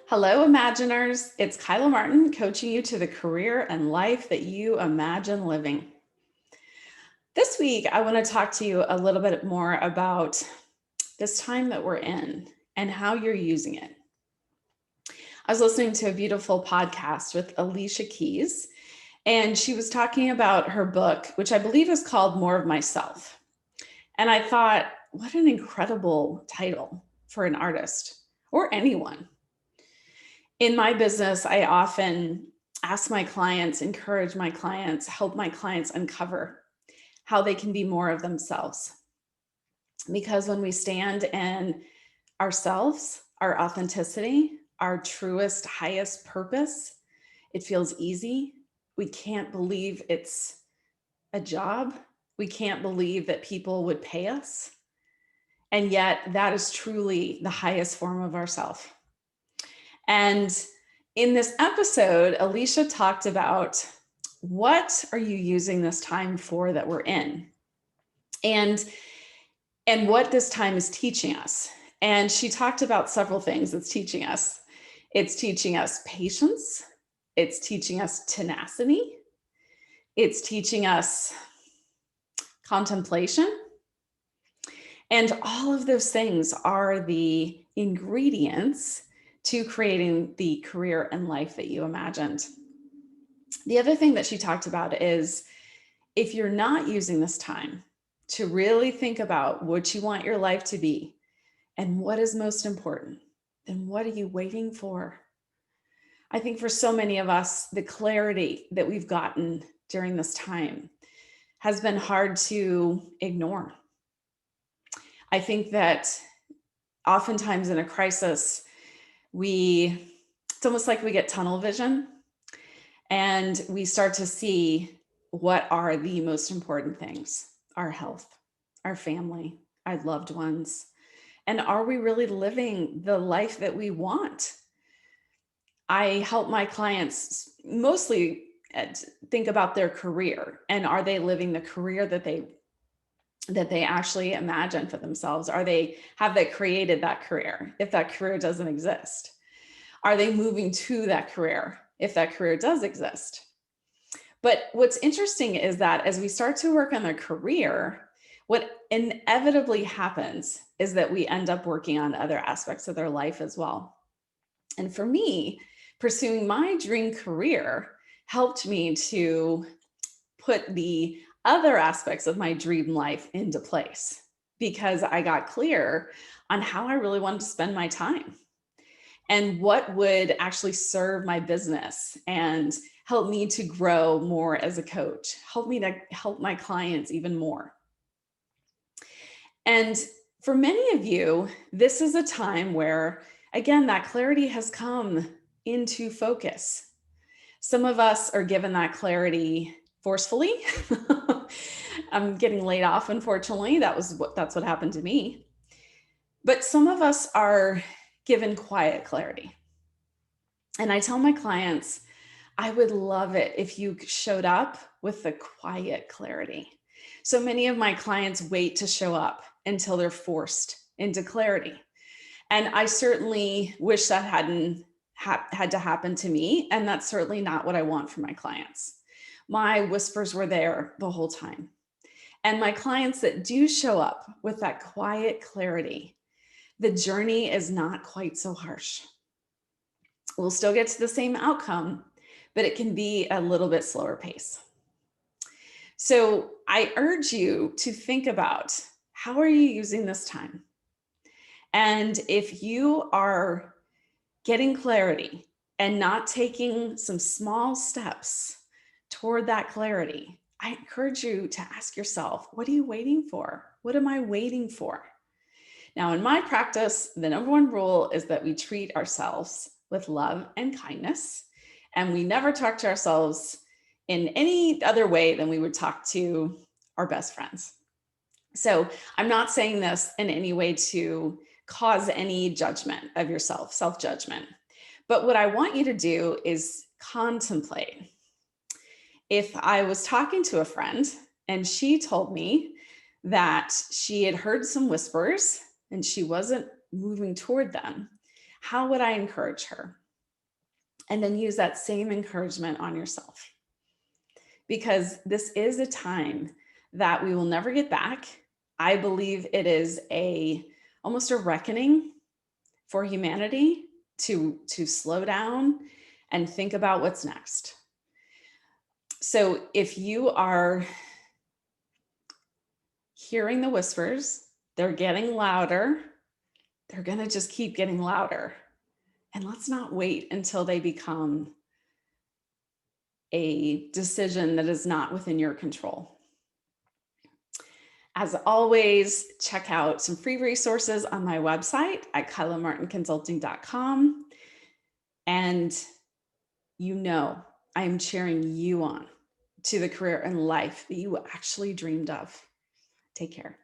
Hello, Imaginers. It's Kyla Martin coaching you to the career and life that you imagine living. This week, I want to talk to you a little bit more about this time that we're in and how you're using it. I was listening to a beautiful podcast with Alicia Keys, and she was talking about her book, which I believe is called More of Myself. And I thought, what an incredible title for an artist or anyone. In my business, I often ask my clients, encourage my clients, help my clients uncover how they can be more of themselves. Because when we stand in ourselves, our authenticity, our truest, highest purpose, it feels easy. We can't believe it's a job. We can't believe that people would pay us. And yet that is truly the highest form of ourself. And in this episode, Alicia talked about what are you using this time for that we're in, and what this time is teaching us. And she talked about several things it's teaching us. It's teaching us patience. It's teaching us tenacity. It's teaching us contemplation. And all of those things are the ingredients to creating the career and life that you imagined. The other thing that she talked about is if you're not using this time to really think about what you want your life to be and what is most important, then what are you waiting for? I think for so many of us, the clarity that we've gotten during this time has been hard to ignore. I think that oftentimes in a crisis, it's almost like we get tunnel vision and we start to see what are the most important things: our health, our family, our loved ones. And are we really living the life that we want? I help my clients mostly think about their career, and are they living the career that they actually imagine for themselves? Have they created that career if that career doesn't exist? Are they moving to that career if that career does exist? But what's interesting is that as we start to work on their career, what inevitably happens is that we end up working on other aspects of their life as well. And for me, pursuing my dream career helped me to put the other aspects of my dream life into place because I got clear on how I really wanted to spend my time and what would actually serve my business and help me to grow more as a coach, help me to help my clients even more. And for many of you, this is a time where, again, that clarity has come into focus. Some of us are given that clarity forcefully. I'm getting laid off, unfortunately. That's what happened to me. But some of us are given quiet clarity. And I tell my clients, I would love it if you showed up with the quiet clarity. So many of my clients wait to show up until they're forced into clarity. And I certainly wish that hadn't had to happen to me. And that's certainly not what I want for my clients. My whispers were there the whole time. And my clients that do show up with that quiet clarity, the journey is not quite so harsh. We'll still get to the same outcome, but it can be a little bit slower pace. So I urge you to think about, how are you using this time? And if you are getting clarity and not taking some small steps toward that clarity, I encourage you to ask yourself, what are you waiting for? What am I waiting for? Now, in my practice, the number one rule is that we treat ourselves with love and kindness, and we never talk to ourselves in any other way than we would talk to our best friends. So I'm not saying this in any way to cause any judgment of yourself, self-judgment. But what I want you to do is contemplate. If I was talking to a friend and she told me that she had heard some whispers and she wasn't moving toward them, How would I encourage her? And then use that same encouragement on yourself, because this is a time that we will never get back. I believe it is almost a reckoning for humanity to slow down and think about what's next. So if you are hearing the whispers, they're getting louder, they're going to just keep getting louder. And let's not wait until they become a decision that is not within your control. As always, check out some free resources on my website at kylamartinconsulting.com. And I am cheering you on to the career and life that you actually dreamed of. Take care.